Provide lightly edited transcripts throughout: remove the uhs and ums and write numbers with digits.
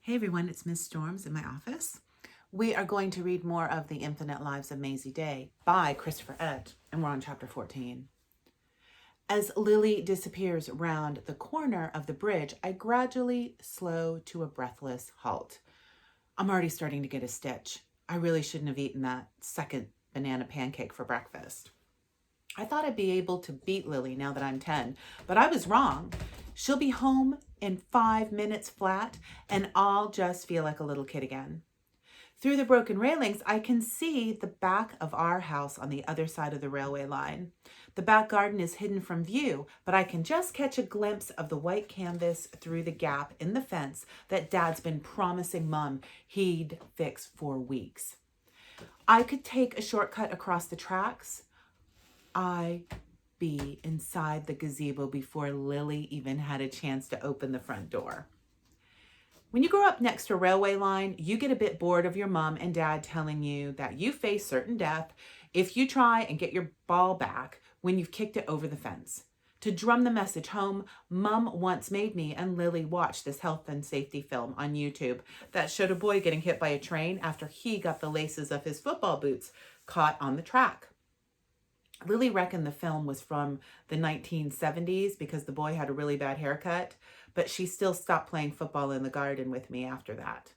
Hey everyone, it's Miss Storms in my office. We are going to read more of The Infinite Lives of Maisie Day by Christopher Ed, and we're on chapter 14. As Lily disappears round the corner of the bridge, I gradually slow to a breathless halt. I'm already starting to get a stitch. I really shouldn't have eaten that second banana pancake for breakfast. I thought I'd be able to beat Lily now that I'm 10, but I was wrong. She'll be home in 5 minutes flat, and I'll just feel like a little kid again. Through the broken railings, I can see the back of our house on the other side of the railway line. The back garden is hidden from view, but I can just catch a glimpse of the white canvas through the gap in the fence that Dad's been promising Mom he'd fix for weeks. I could take a shortcut across the tracks. I be inside the gazebo before Lily even had a chance to open the front door. When you grow up next to a railway line, you get a bit bored of your mom and dad telling you that you face certain death if you try and get your ball back when you've kicked it over the fence. To drum the message home, Mom once made me and Lily watch this health and safety film on YouTube that showed a boy getting hit by a train after he got the laces of his football boots caught on the track. Lily reckoned the film was from the 1970s because the boy had a really bad haircut, but she still stopped playing football in the garden with me after that.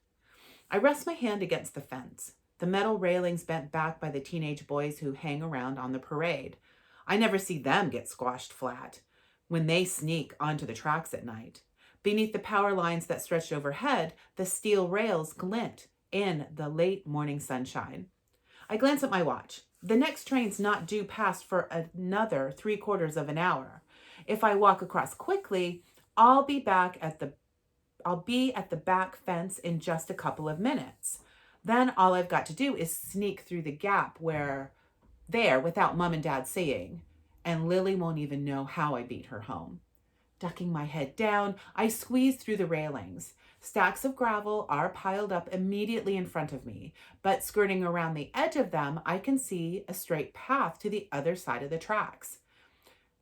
I rest my hand against the fence, the metal railings bent back by the teenage boys who hang around on the parade. I never see them get squashed flat when they sneak onto the tracks at night. Beneath the power lines that stretched overhead, the steel rails glint in the late morning sunshine. I glance at my watch. The next train's not due past for another 3/4 of an hour. If I walk across quickly, I'll be at the back fence in just a couple of minutes. Then all I've got to do is sneak through the gap without Mom and Dad seeing, and Lily won't even know how I beat her home. Ducking my head down, I squeeze through the railings. Stacks of gravel are piled up immediately in front of me, but skirting around the edge of them, I can see a straight path to the other side of the tracks.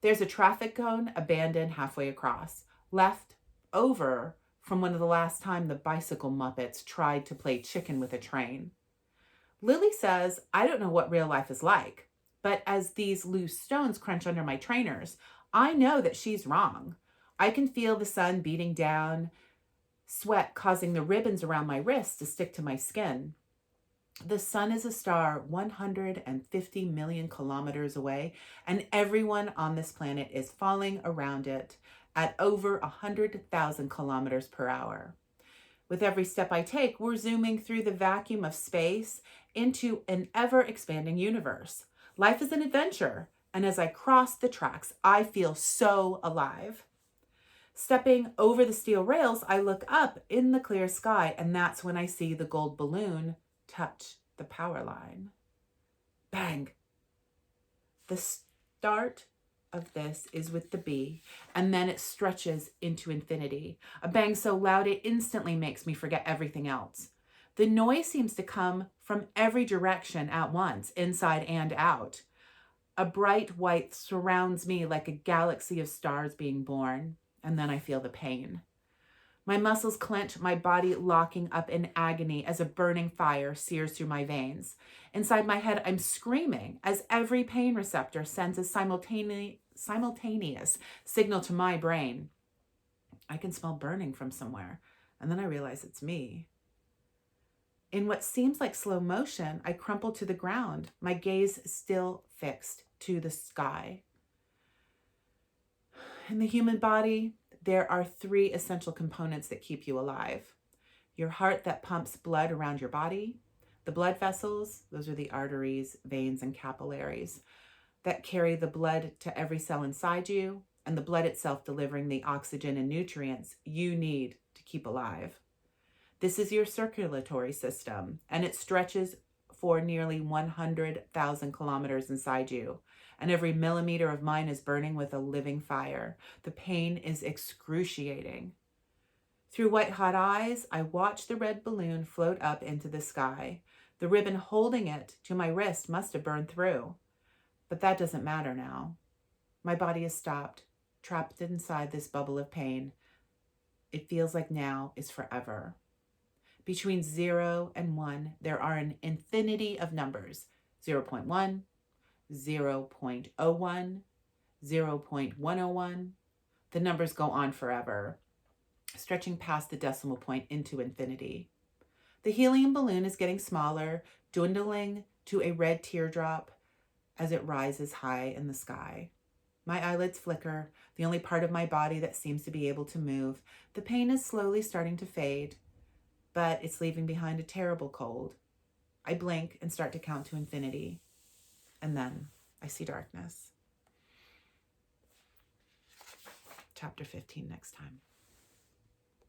There's a traffic cone abandoned halfway across, left over from one of the last time the bicycle Muppets tried to play chicken with a train. Lily says, I don't know what real life is like, but as these loose stones crunch under my trainers, I know that she's wrong. I can feel the sun beating down, sweat causing the ribbons around my wrists to stick to my skin. The sun is a star 150 million kilometers away, and everyone on this planet is falling around it at over 100,000 kilometers per hour. With every step I take, we're zooming through the vacuum of space into an ever-expanding universe. Life is an adventure, and as I cross the tracks, I feel so alive. Stepping over the steel rails, I look up in the clear sky, and that's when I see the gold balloon touch the power line. Bang! The start of this is with the B, and then it stretches into infinity. A bang so loud it instantly makes me forget everything else. The noise seems to come from every direction at once, inside and out. A bright white surrounds me like a galaxy of stars being born, and then I feel the pain. My muscles clench, my body locking up in agony as a burning fire sears through my veins. Inside my head, I'm screaming as every pain receptor sends a simultaneous signal to my brain. I can smell burning from somewhere, and then I realize it's me. In what seems like slow motion, I crumple to the ground, my gaze still fixed to the sky. In the human body, there are 3 essential components that keep you alive. Your heart that pumps blood around your body, the blood vessels, those are the arteries, veins, and capillaries that carry the blood to every cell inside you, and the blood itself delivering the oxygen and nutrients you need to keep alive. This is your circulatory system, and it stretches for nearly 100,000 kilometers inside you, and every millimeter of mine is burning with a living fire. The pain is excruciating. Through white-hot eyes, I watch the red balloon float up into the sky. The ribbon holding it to my wrist must have burned through, but that doesn't matter now. My body is stopped, trapped inside this bubble of pain. It feels like now is forever. Between 0 and 1, there are an infinity of numbers. 0.1, 0.01, 0.101. The numbers go on forever, stretching past the decimal point into infinity. The helium balloon is getting smaller, dwindling to a red teardrop as it rises high in the sky. My eyelids flicker, the only part of my body that seems to be able to move. The pain is slowly starting to fade, but it's leaving behind a terrible cold. I blink and start to count to infinity, and then I see darkness. Chapter 15 next time.